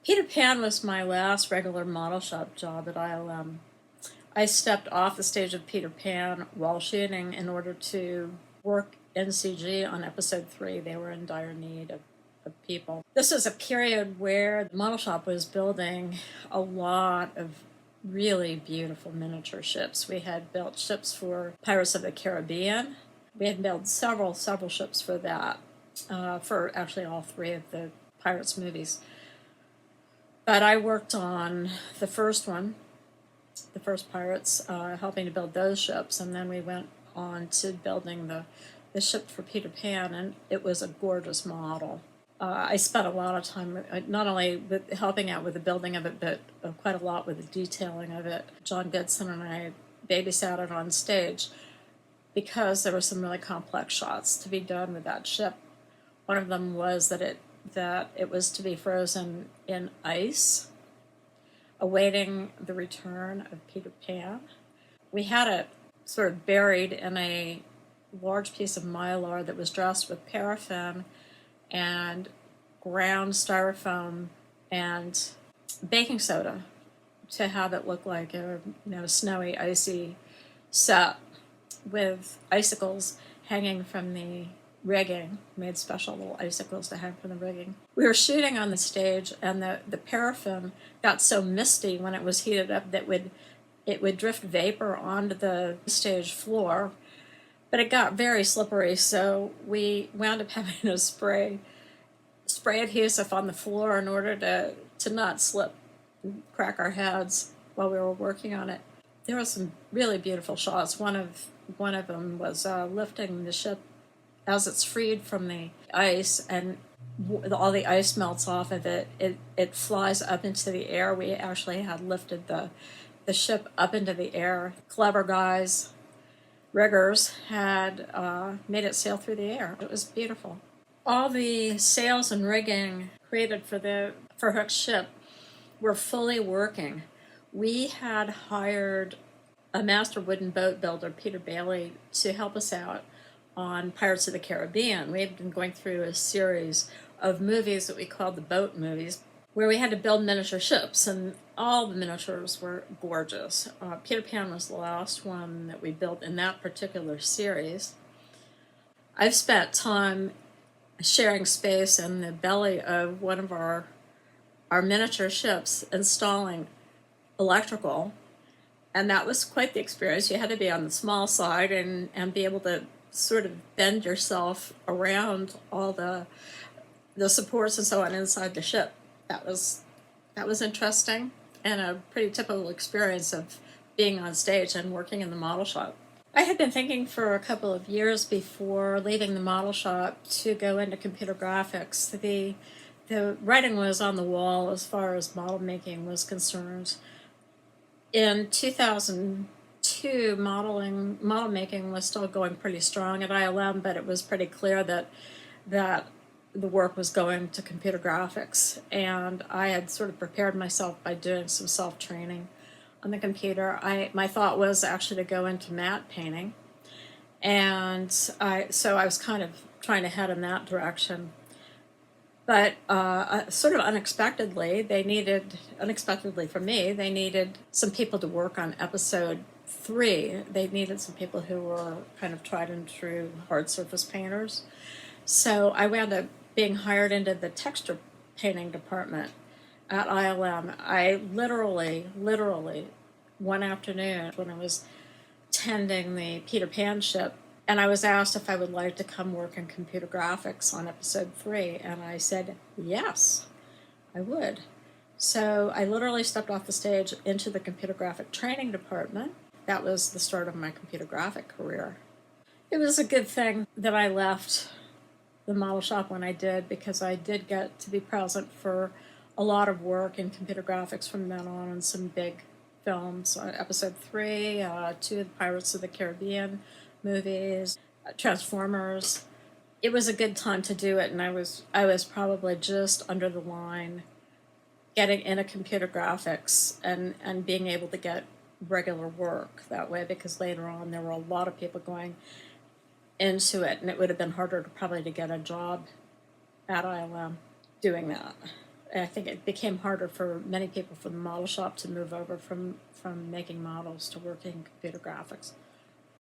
Peter Pan was my last regular model shop job at ILM. I stepped off the stage of Peter Pan while shooting in order to work in CG on episode 3. They were in dire need of people. This was a period where the model shop was building a lot of really beautiful miniature ships. We had built ships for Pirates of the Caribbean. We had built several ships for that, for actually all 3 of the Pirates movies. But I worked on the first one, the first Pirates, helping to build those ships, and then we went on to building the ship for Peter Pan, and it was a gorgeous model. I spent a lot of time not only with helping out with the building of it, but quite a lot with the detailing of it. John Goodson and I babysat it on stage because there were some really complex shots to be done with that ship. One of them was that it was to be frozen in ice, awaiting the return of Peter Pan. We had it sort of buried in a large piece of mylar that was dressed with paraffin and ground styrofoam and baking soda to have it look like a snowy, icy set with icicles hanging from the rigging, made special little icicles to hang from the rigging. We were shooting on the stage, and the paraffin got so misty when it was heated up that it would drift vapor onto the stage floor, but it got very slippery, so we wound up having to spray adhesive on the floor in order to not slip and crack our heads while we were working on it. There were some really beautiful shots. One of them was lifting the ship as it's freed from the ice, and all the ice melts off of it. It flies up into the air. We actually had lifted the ship up into the air. Clever guys, riggers, had made it sail through the air. It was beautiful. All the sails and rigging created for Hook's ship were fully working. We had hired a master wooden boat builder, Peter Bailey, to help us out on Pirates of the Caribbean. We had been going through a series of movies that we called the boat movies, where we had to build miniature ships, and all the miniatures were gorgeous. Peter Pan was the last one that we built in that particular series. I've spent time sharing space in the belly of one of our miniature ships, installing electrical, and that was quite the experience. You had to be on the small side and be able to sort of bend yourself around all the supports and so on inside the ship. That was interesting, and a pretty typical experience of being on stage and working in the model shop. I had been thinking for a couple of years before leaving the model shop to go into computer graphics. The writing was on the wall as far as model making was concerned. In 2002, model making was still going pretty strong at ILM, but it was pretty clear that the work was going to computer graphics, and I had sort of prepared myself by doing some self-training on the computer. My thought was actually to go into matte painting, and so I was kind of trying to head in that direction. But sort of unexpectedly for me, they needed some people to work on episode 3. They needed some people who were kind of tried and true hard surface painters. So I wound up being hired into the texture painting department at ILM. I literally, one afternoon when I was tending the Peter Pan ship, and I was asked if I would like to come work in computer graphics on episode 3, and I said yes, I would. So I literally stepped off the stage into the computer graphic training department. That was the start of my computer graphic career. It was a good thing that I left the model shop when I did, because I did get to be present for a lot of work in computer graphics from then on in some big films. Episode 3, 2 of the Pirates of the Caribbean movies, Transformers. It was a good time to do it, and I was probably just under the line getting into computer graphics and being able to get regular work that way, because later on there were a lot of people going into it, and it would have been harder probably to get a job at ILM doing that. I think it became harder for many people from the model shop to move over from making models to working computer graphics.